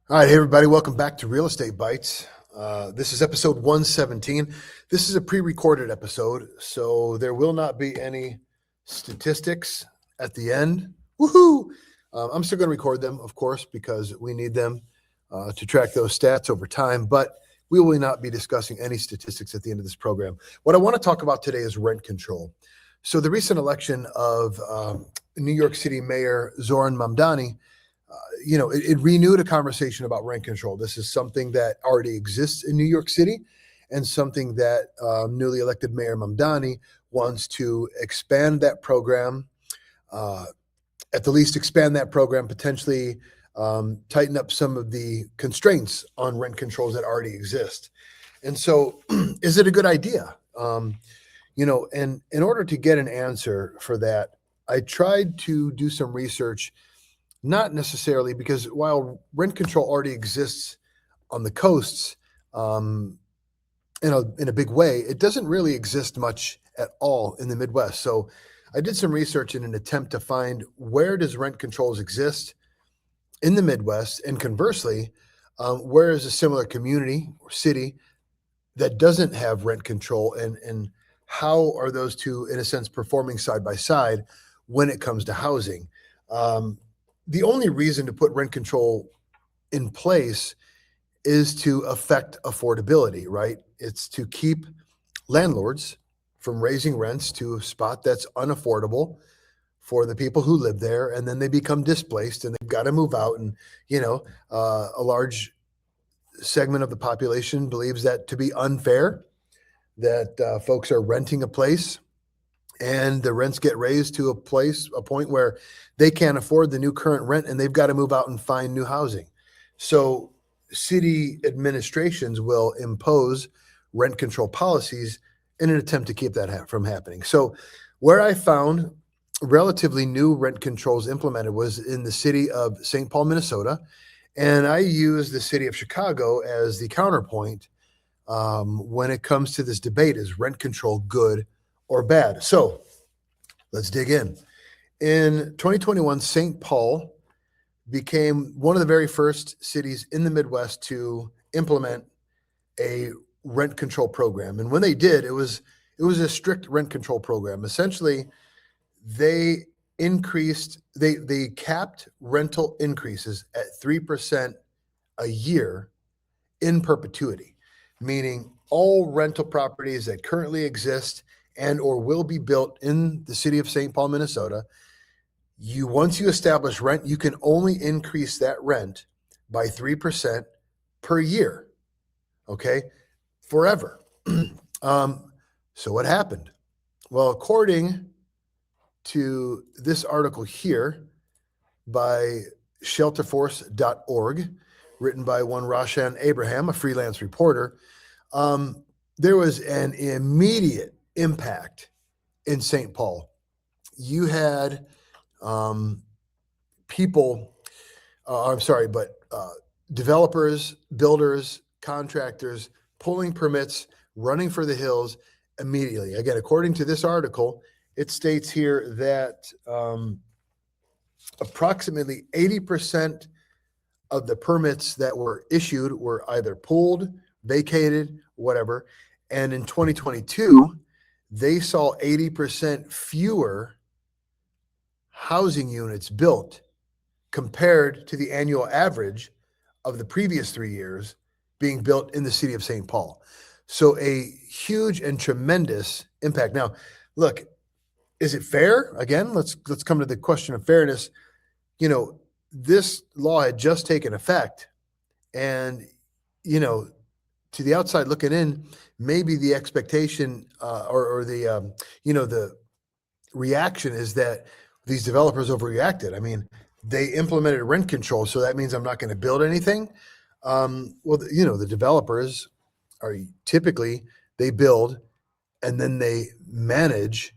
All right, hey everybody, welcome back to Real Estate Bites. This is episode 117. This is a pre-recorded episode, so there will not be any statistics at the end. Woohoo! I'm still going to record them, of course, because we need them to track those stats over time, but we will not be discussing any statistics at the end of this program. What I want to talk about today is rent control. So the recent election of New York City Mayor Zoran Mamdani, it renewed a conversation about rent control. This is something that already exists in New York City and something that newly elected Mayor Mamdani wants to expand that program, at the least expand that program, potentially tighten up some of the constraints on rent controls that already exist. And so is it a good idea? And in order to get an answer for that, I tried to do some research. Not necessarily, because while rent control already exists on the coasts in a big way, it doesn't really exist much at all in the Midwest. So I did some research in an attempt to find where does rent controls exist in the Midwest, and conversely, where is a similar community or city that doesn't have rent control, and how are those two, in a sense, performing side by side when it comes to housing. The only reason to put rent control in place is to affect affordability, right? It's to keep landlords from raising rents to a spot that's unaffordable for the people who live there, and then they become displaced and they've got to move out. And a large segment of the population believes that to be unfair, that folks are renting a place and the rents get raised to a point where they can't afford the new current rent and they've got to move out and find new housing. So city administrations will impose rent control policies in an attempt to keep that from happening. So where I found relatively new rent controls implemented was in the city of St. Paul, Minnesota. And I use the city of Chicago as the counterpoint when it comes to this debate: is rent control good or bad? So let's dig in. In 2021, St. Paul became one of the very first cities in the Midwest to implement a rent control program. And when they did, it was a strict rent control program. Essentially, they capped rental increases at 3% a year in perpetuity, meaning all rental properties that currently exist and or will be built in the city of St. Paul, Minnesota, once you establish rent, you can only increase that rent by 3% per year, okay, forever. So what happened? Well, according to this article here by shelterforce.org, written by one Roshan Abraham, a freelance reporter, there was an immediate impact in St. Paul. You had developers, builders, contractors pulling permits, running for the hills immediately. Again, according to this article, it states here that approximately 80% of the permits that were issued were either pulled, vacated, whatever. And in 2022, they saw 80% fewer housing units built compared to the annual average of the previous 3 years being built in the city of St. Paul. So a huge and tremendous impact. Now, look, is it fair? Again, let's come to the question of fairness. This law had just taken effect, and to the outside looking in, maybe the expectation or the reaction is that these developers overreacted. I mean, they implemented rent control, so that means I'm not going to build anything. The developers are typically, they build and then they manage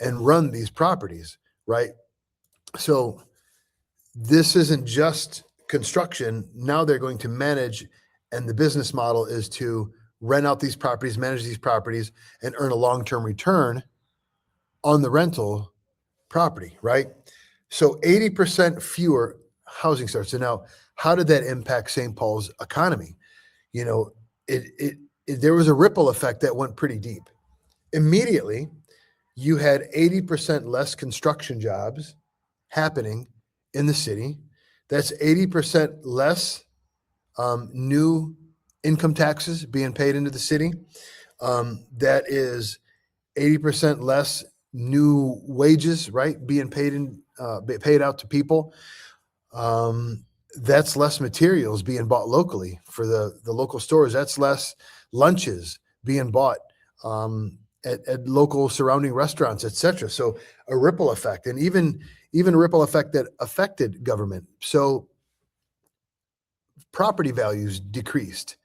and run these properties, right? So this isn't just construction. Now they're going to manage, and the business model is to rent out these properties, manage these properties, and earn a long-term return on the rental property, right? So 80% fewer housing starts. And now, how did that impact St. Paul's economy? You know, there was a ripple effect that went pretty deep. Immediately, you had 80% less construction jobs happening in the city. That's 80% less new income taxes being paid into the city. That is 80% less new wages, right, being paid out to people. That's less materials being bought locally for the local stores. That's less lunches being bought at local surrounding restaurants, et cetera. So a ripple effect, and even a ripple effect that affected government. So property values decreased.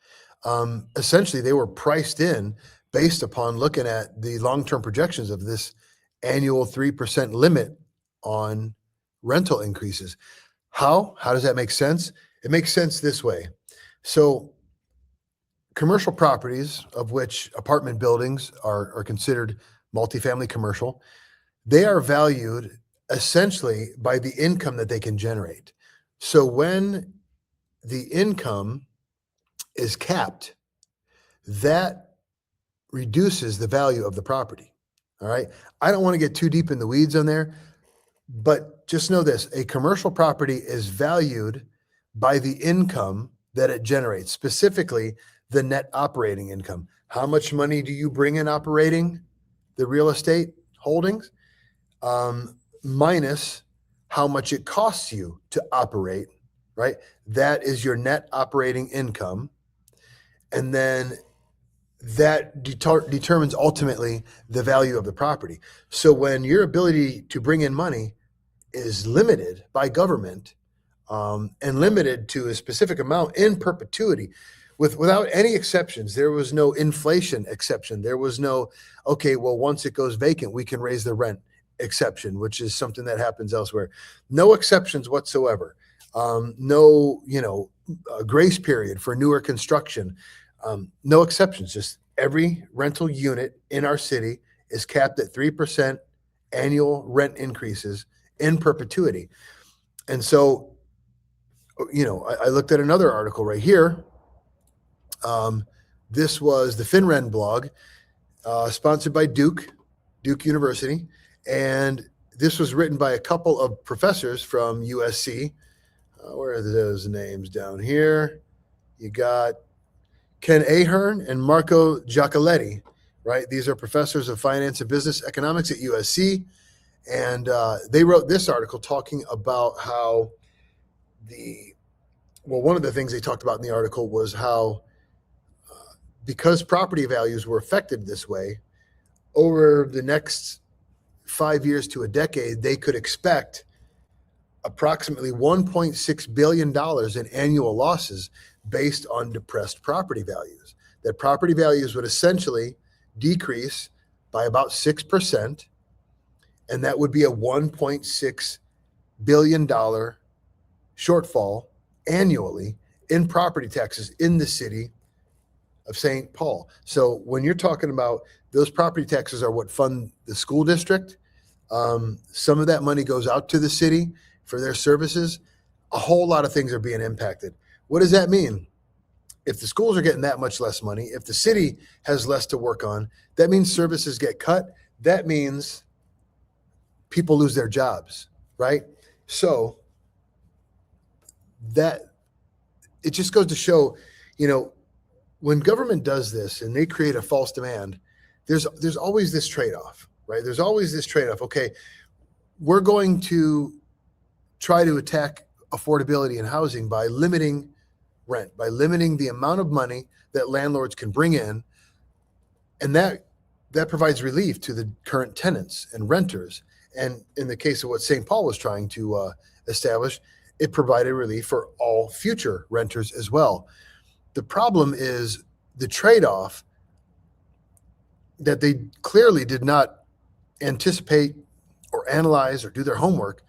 Essentially, they were priced in based upon looking at the long-term projections of this annual 3% limit on rental increases. How does that make sense? It makes sense this way. So commercial properties, of which apartment buildings are considered multifamily commercial, they are valued essentially by the income that they can generate. So when the income is capped, that reduces the value of the property. All right. I don't want to get too deep in the weeds on there, but just know this: a commercial property is valued by the income that it generates, specifically the net operating income. How much money do you bring in operating the real estate holdings? Minus how much it costs you to operate, right? That is your net operating income. And then that determines ultimately the value of the property. So when your ability to bring in money is limited by government, and limited to a specific amount in perpetuity, without any exceptions, there was no inflation exception. There was no, okay, well, once it goes vacant, we can raise the rent exception, which is something that happens elsewhere. No exceptions whatsoever. No, grace period for newer construction. No exceptions. Just every rental unit in our city is capped at 3% annual rent increases in perpetuity. And so, I looked at another article right here. This was the FinRen blog, sponsored by Duke University. And this was written by a couple of professors from USC. Where are those names down here? You got Ken Ahern and Marco Giacoletti, right? These are professors of finance and business economics at USC. And they wrote this article talking about how one of the things they talked about in the article was how, because property values were affected this way, over the next 5 years to a decade, they could expect approximately $1.6 billion in annual losses based on depressed property values. That property values would essentially decrease by about 6%, and that would be a $1.6 billion shortfall annually in property taxes in the city of St. Paul. So when you're talking about those property taxes are what fund the school district, some of that money goes out to the city for their services. A whole lot of things are being impacted. What does that mean? If the schools are getting that much less money, if the city has less to work on, that means services get cut. That means people lose their jobs, right? So that it just goes to show, when government does this and they create a false demand, there's always this trade-off, right? There's always this trade-off. Okay, we're going to try to attack affordability in housing by limiting rent, by limiting the amount of money that landlords can bring in. And that provides relief to the current tenants and renters. And in the case of what St. Paul was trying to establish, it provided relief for all future renters as well. The problem is the trade-off that they clearly did not anticipate or analyze or do their homework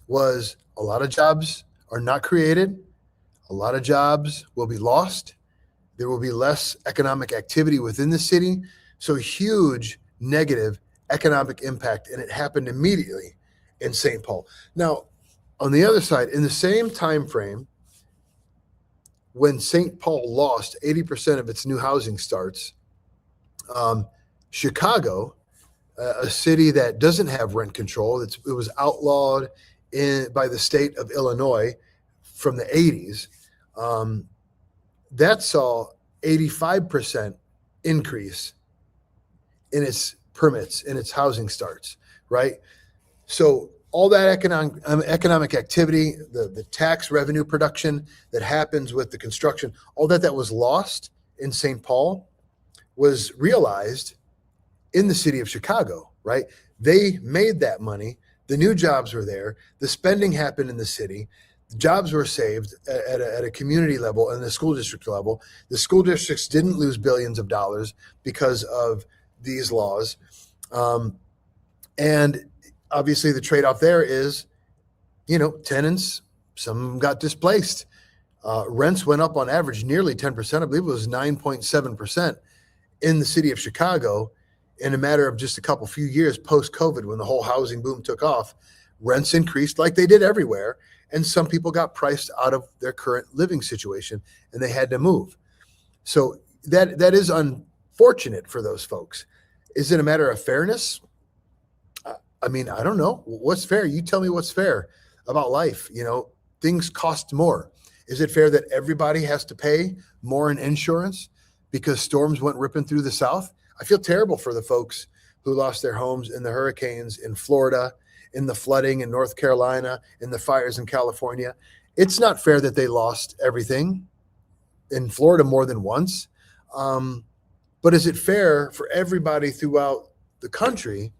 was a lot of jobs are not created. A lot of jobs will be lost. There will be less economic activity within the city. So huge negative economic impact, and it happened immediately in St. Paul. Now, On the other side, in the same time frame, when St. Paul lost 80% of its new housing starts, Chicago, a city that doesn't have rent control, it was outlawed by the state of Illinois from the 80s, that saw 85% increase in its permits, in its housing starts, right? So all that economic activity, the tax revenue production that happens with the construction, all that was lost in St. Paul was realized in the city of Chicago, right? They made that money. The new jobs were there. The spending happened in the city. The jobs were saved at a community level and the school district level. The school districts didn't lose billions of dollars because of these laws. And obviously the trade-off there is, tenants, some of them got displaced. Rents went up on average nearly 10%. I believe it was 9.7% in the city of Chicago in a matter of just a few years post-COVID, when the whole housing boom took off. Rents increased like they did everywhere, and some people got priced out of their current living situation and they had to move. So that is unfortunate for those folks. Is it a matter of fairness? I mean, I don't know. What's fair? You tell me what's fair about life. Things cost more. Is it fair that everybody has to pay more in insurance because storms went ripping through the South? I feel terrible for the folks who lost their homes in the hurricanes in Florida, in the flooding in North Carolina, in the fires in California. It's not fair that they lost everything in Florida more than once. But is it fair for everybody throughout the country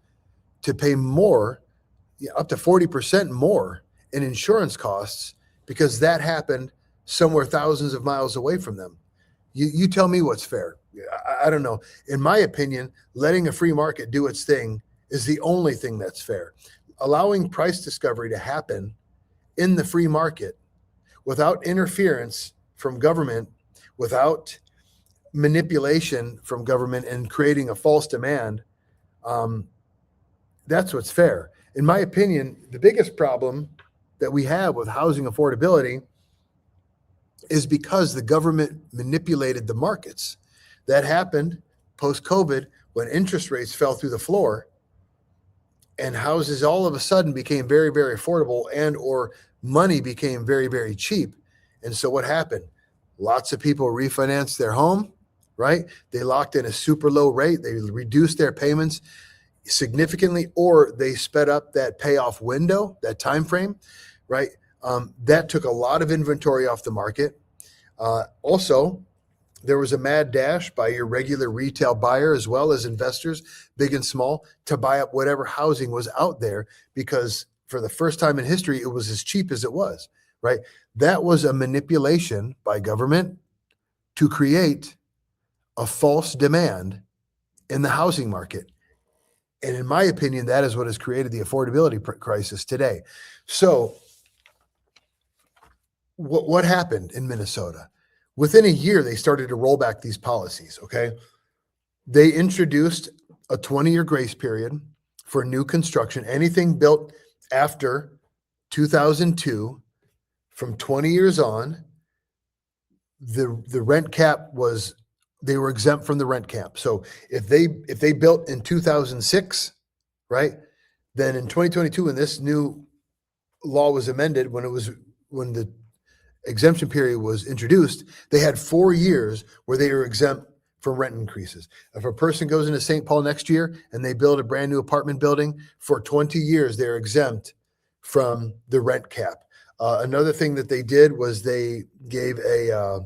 to pay more, up to 40% more in insurance costs because that happened somewhere thousands of miles away from them? You tell me what's fair. I don't know. In my opinion, letting a free market do its thing is the only thing that's fair. Allowing price discovery to happen in the free market without interference from government, without manipulation from government and creating a false demand, that's what's fair. In my opinion, the biggest problem that we have with housing affordability is because the government manipulated the markets. That happened post-COVID when interest rates fell through the floor and houses all of a sudden became very, very affordable and or money became very, very cheap. And so what happened? Lots of people refinanced their home, right? They locked in a super low rate. They reduced their payments significantly, or they sped up that payoff window, that time frame, right? That took a lot of inventory off the market. Also, there was a mad dash by your regular retail buyer as well as investors, big and small, to buy up whatever housing was out there because for the first time in history, it was as cheap as it was, right? That was a manipulation by government to create a false demand in the housing market. And in my opinion, that is what has created the affordability crisis today. So what happened in Minnesota? Within a year, they started to roll back these policies, okay? They introduced a 20-year grace period for new construction. Anything built after 2002, from 20 years on, the rent cap was, they were exempt from the rent cap. So if they built in 2006, right, then in 2022, when this new law was amended, when the exemption period was introduced, they had 4 years where they were exempt from rent increases. If a person goes into St. Paul next year and they build a brand new apartment building, for 20 years, they're exempt from the rent cap. Another thing that they did was they gave a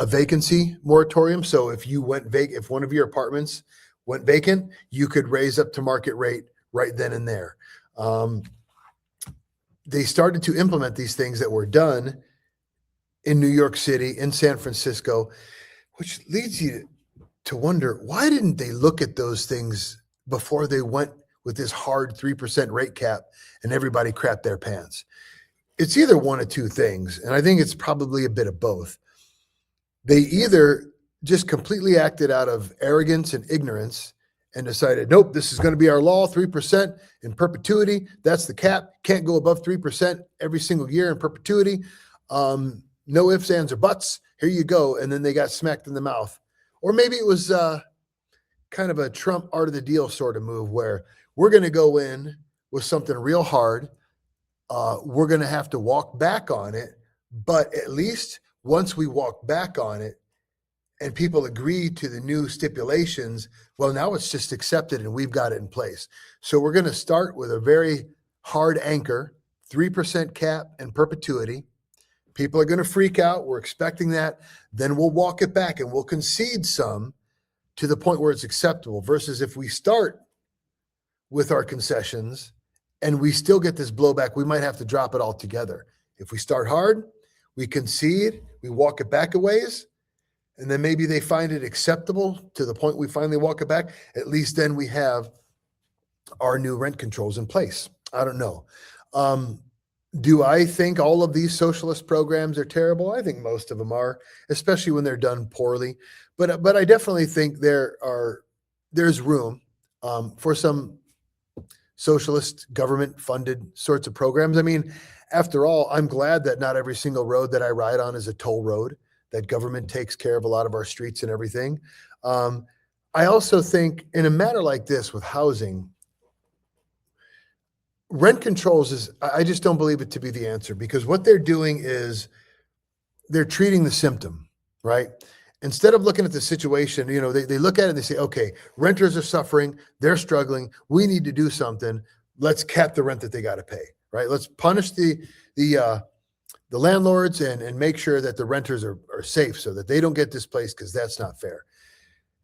vacancy moratorium. So if if one of your apartments went vacant, you could raise up to market rate right then and there. They started to implement these things that were done in New York City, in San Francisco, which leads you to wonder, why didn't they look at those things before they went with this hard 3% rate cap and everybody crapped their pants? It's either one of two things, and I think it's probably a bit of both. They either just completely acted out of arrogance and ignorance and decided, nope, this is going to be our law, 3% in perpetuity. That's the cap. Can't go above 3% every single year in perpetuity. No ifs, ands, or buts. Here you go. And then they got smacked in the mouth. Or maybe it was kind of a Trump art of the deal sort of move where we're going to go in with something real hard. We're going to have to walk back on it. But at least once we walk back on it and people agree to the new stipulations, well, now it's just accepted and we've got it in place. So we're going to start with a very hard anchor, 3% cap and perpetuity. People are going to freak out. We're expecting that. Then we'll walk it back and we'll concede some to the point where it's acceptable, versus if we start with our concessions and we still get this blowback, we might have to drop it altogether. If we start hard, we concede, we walk it back a ways, and then maybe they find it acceptable to the point we finally walk it back. At least then we have our new rent controls in place. I don't know. Do I think all of these socialist programs are terrible? I think most of them are, especially when they're done poorly. But I definitely think there's room for some socialist government-funded sorts of programs. I mean, after all, I'm glad that not every single road that I ride on is a toll road, that government takes care of a lot of our streets and everything. I also think in a matter like this with housing, rent controls I just don't believe it to be the answer, because what they're doing is they're treating the symptom, right? Instead of looking at the situation, they look at it and they say, okay, renters are suffering, they're struggling, we need to do something. Let's cap the rent that they got to pay, right? Let's punish the landlords and make sure that the renters are safe so that they don't get displaced, because that's not fair.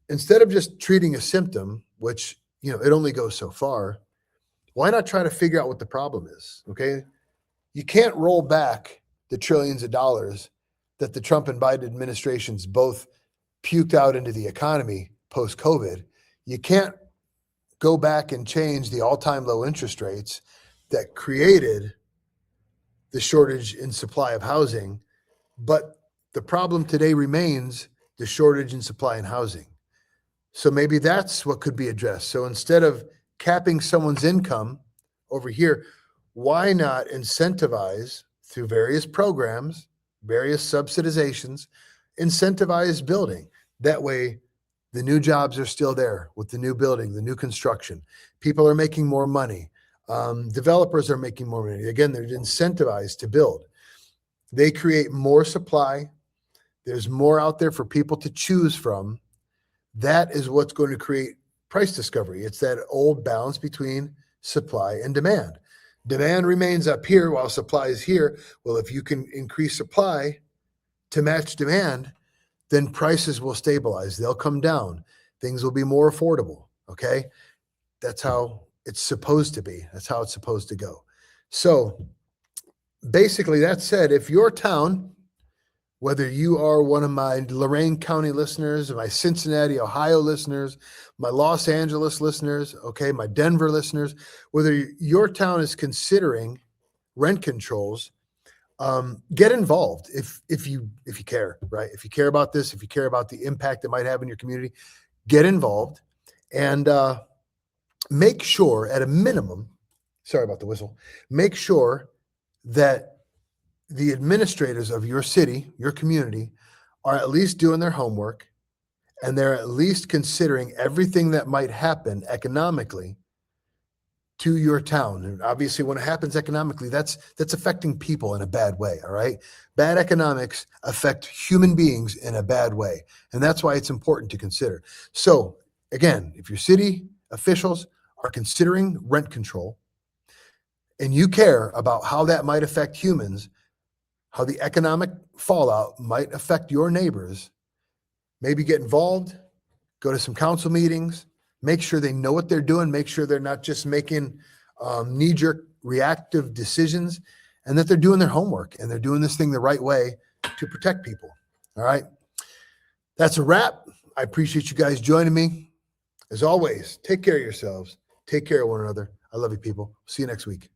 Instead of just treating a symptom, which, it only goes so far, why not try to figure out what the problem is, okay? You can't roll back the trillions of dollars that the Trump and Biden administrations both puked out into the economy post-COVID. You can't go back and change the all-time low interest rates that created the shortage in supply of housing. But the problem today remains the shortage in supply in housing. So maybe that's what could be addressed. So instead of capping someone's income over here, why not incentivize through various programs, various subsidizations, incentivize building? That way, the new jobs are still there with the new building, the new construction. People are making more money. Developers are making more money. Again, they're incentivized to build. They create more supply. There's more out there for people to choose from. That is what's going to create price discovery. It's that old balance between supply and demand. Demand remains up here while supply is here. Well, if you can increase supply to match demand, then prices will stabilize. They'll come down. Things will be more affordable. Okay. That's how it's supposed to be. That's how it's supposed to go. So basically, that said, if your town, whether you are one of my Lorain County listeners, my Cincinnati, Ohio listeners, my Los Angeles listeners, okay, my Denver listeners, whether your town is considering rent controls, get involved if you care, right? If you care about this, if you care about the impact it might have in your community, get involved and make sure at a minimum, sorry about the whistle, make sure that the administrators of your city, your community, are at least doing their homework, and they're at least considering everything that might happen economically to your town. And obviously, when it happens economically, that's affecting people in a bad way, all right? Bad economics affect human beings in a bad way, and that's why it's important to consider. So again, if your city officials are considering rent control and you care about how that might affect humans, how the economic fallout might affect your neighbors, maybe get involved, go to some council meetings, make sure they know what they're doing, make sure they're not just making knee-jerk reactive decisions, and that they're doing their homework and they're doing this thing the right way to protect people. All right. That's a wrap. I appreciate you guys joining me. As always, take care of yourselves. Take care of one another. I love you, people. See you next week.